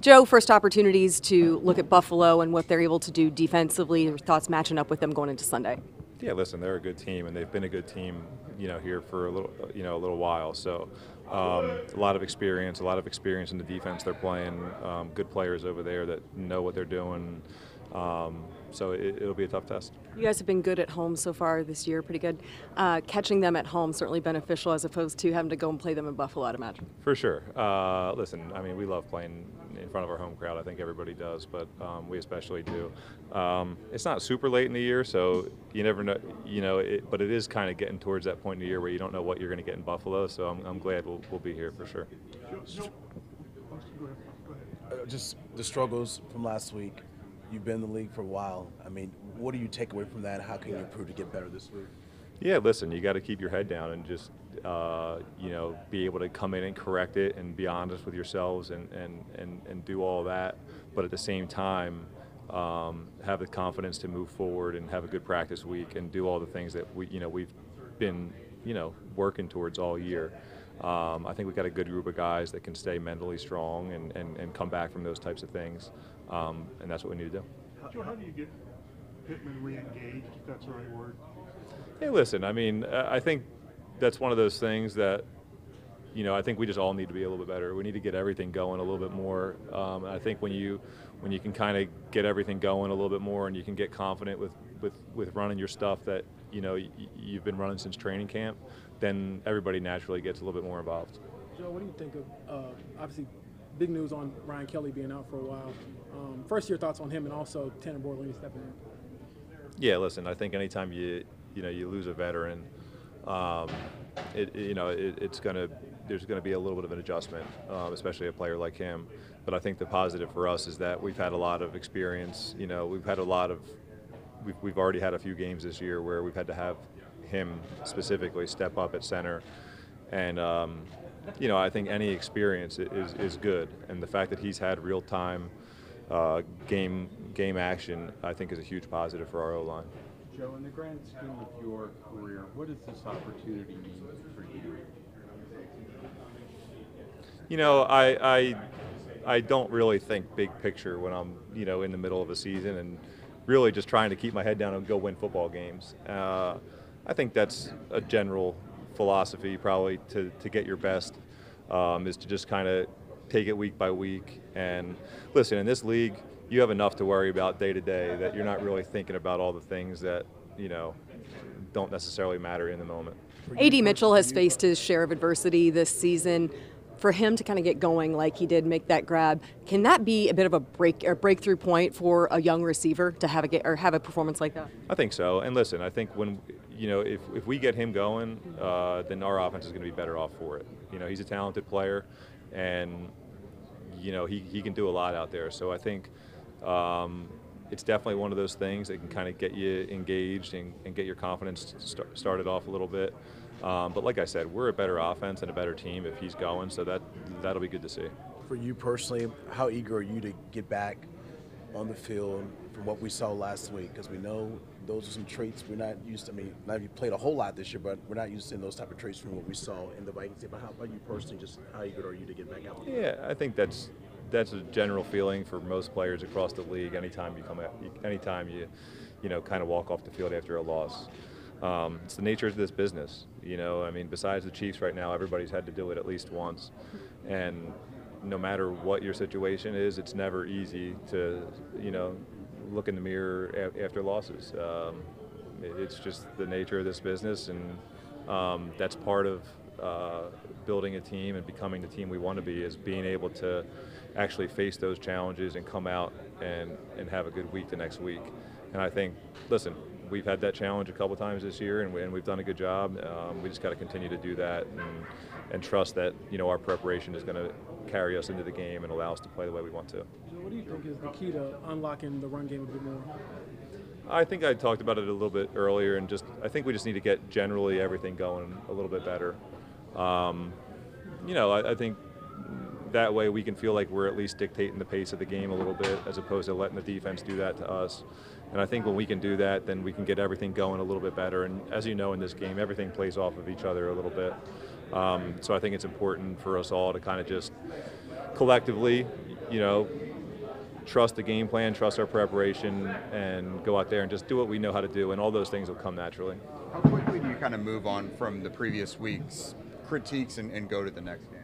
Joe, first opportunities to look at Buffalo and what they're able to do defensively. Your thoughts matching up with them going into Sunday? Yeah, listen, they're a good team, and they've been a good team, here for a little while. So, a lot of experience in the defense they're playing. Good players over there that know what they're doing. So it'll be a tough test. You guys have been good at home so far this year, pretty good. Catching them at home certainly beneficial as opposed to having to go and play them in Buffalo, I'd imagine. For sure. Listen, I mean, we love playing in front of our home crowd. I think everybody does, but we especially do. It's not super late in the year, so you never know. But it is kind of getting towards that point in the year where you don't know what you're going to get in Buffalo. So I'm glad we'll be here for sure. Just the struggles from last week. You've been in the league for a while. I mean, what do you take away from that? How can you improve to get better this week? Yeah, listen, you got to keep your head down and just, be able to come in and correct it and be honest with yourselves and do all that. But at the same time, have the confidence to move forward and have a good practice week and do all the things that we've been, working towards all year. I think we've got a good group of guys that can stay mentally strong and come back from those types of things. And that's what we need to do. Joe, how do you get Pittman re-engaged, if that's the right word? Hey, listen, I mean, I think that's one of those things that, I think we just all need to be a little bit better. We need to get everything going a little bit more. I think when you can kind of get everything going a little bit more and you can get confident with running your stuff that, you've been running since training camp, then everybody naturally gets a little bit more involved. Joe, what do you think of, obviously, big news on Ryan Kelly being out for a while. First, your thoughts on him and also Tanner Bortolini stepping in. Yeah, listen, I think anytime you lose a veteran, there's gonna be a little bit of an adjustment, especially a player like him. But I think the positive for us is that we've had a lot of experience. We've already had a few games this year where we've had to have him specifically step up at center, and I think any experience is good, and the fact that he's had real time game action, I think, is a huge positive for our O-line. Joe, in the grand scheme of your career, what does this opportunity mean for you? I don't really think big picture when I'm in the middle of a season and really just trying to keep my head down and go win football games. I think that's a general philosophy probably to get your best, is to just kind of take it week by week. And listen, in this league, you have enough to worry about day to day that you're not really thinking about all the things that, don't necessarily matter in the moment. A.D. Mitchell has faced his share of adversity this season. For him to kind of get going like he did, make that grab, can that be a bit of a breakthrough point for a young receiver to have a performance like that? I think so. And listen, I think when if we get him going, then our offense is going to be better off for it. He's a talented player, and he can do a lot out there. So I think it's definitely one of those things that can kind of get you engaged and get your confidence started off a little bit. But like I said, we're a better offense and a better team if he's going, so that'll be good to see. For you personally, how eager are you to get back on the field from what we saw last week? Because we know those are some traits we're not used to. I mean, now you played a whole lot this year, but we're not used to seeing those type of traits from what we saw in the Vikings game. But how about you personally, just how eager are you to get back out there? Yeah, I think that's a general feeling for most players across the league. Anytime you kind of walk off the field after a loss. It's the nature of this business. I mean, besides the Chiefs right now, everybody's had to do it at least once. And no matter what your situation is, it's never easy to, look in the mirror after losses. It's just the nature of this business, and that's part of building a team and becoming the team we want to be, is being able to actually face those challenges and come out and have a good week the next week. And I think, listen, we've had that challenge a couple times this year, and we've done a good job. We just got to continue to do that and trust that our preparation is going to carry us into the game and allow us to play the way we want to. So what do you think is the key to unlocking the run game a bit more? I think I talked about it a little bit earlier, and I think we just need to get generally everything going a little bit better. I think that way we can feel like we're at least dictating the pace of the game a little bit, as opposed to letting the defense do that to us. And I think when we can do that, then we can get everything going a little bit better. And as you know, in this game, everything plays off of each other a little bit. So I think it's important for us all to kind of just collectively, you know, trust the game plan, trust our preparation, and go out there and just do what we know how to do, and all those things will come naturally. How quickly do you kind of move on from the previous week's critiques and go to the next game?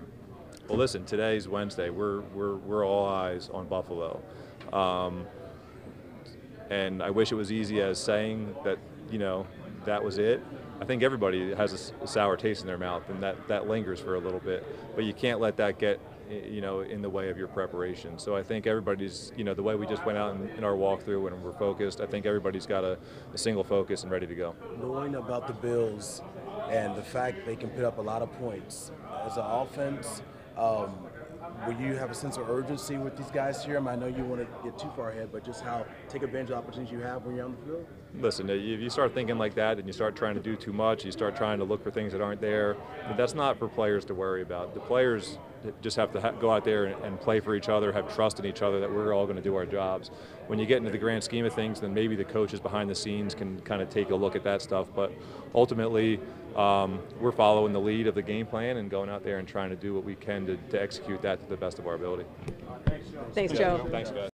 Well, listen, today's Wednesday. We're all eyes on Buffalo, and I wish it was easy as saying that, you know, that was it. I think everybody has a sour taste in their mouth, and that lingers for a little bit. But you can't let that get, you know, in the way of your preparation. So I think everybody's, you know, the way we just went out in our walkthrough and we're focused, I think everybody's got a single focus and ready to go. Knowing about the Bills and the fact they can put up a lot of points as an offense, will you have a sense of urgency with these guys here? I know you want to get too far ahead, but just how take advantage of the opportunities you have when you're on the field? Listen, if you start thinking like that and you start trying to do too much, you start trying to look for things that aren't there, that's not for players to worry about. The players just have to go out there and play for each other, have trust in each other that we're all going to do our jobs. When you get into the grand scheme of things, then maybe the coaches behind the scenes can kind of take a look at that stuff. But ultimately, we're following the lead of the game plan and going out there and trying to do what we can to execute that to the best of our ability. Thanks, Joe. Thanks, guys.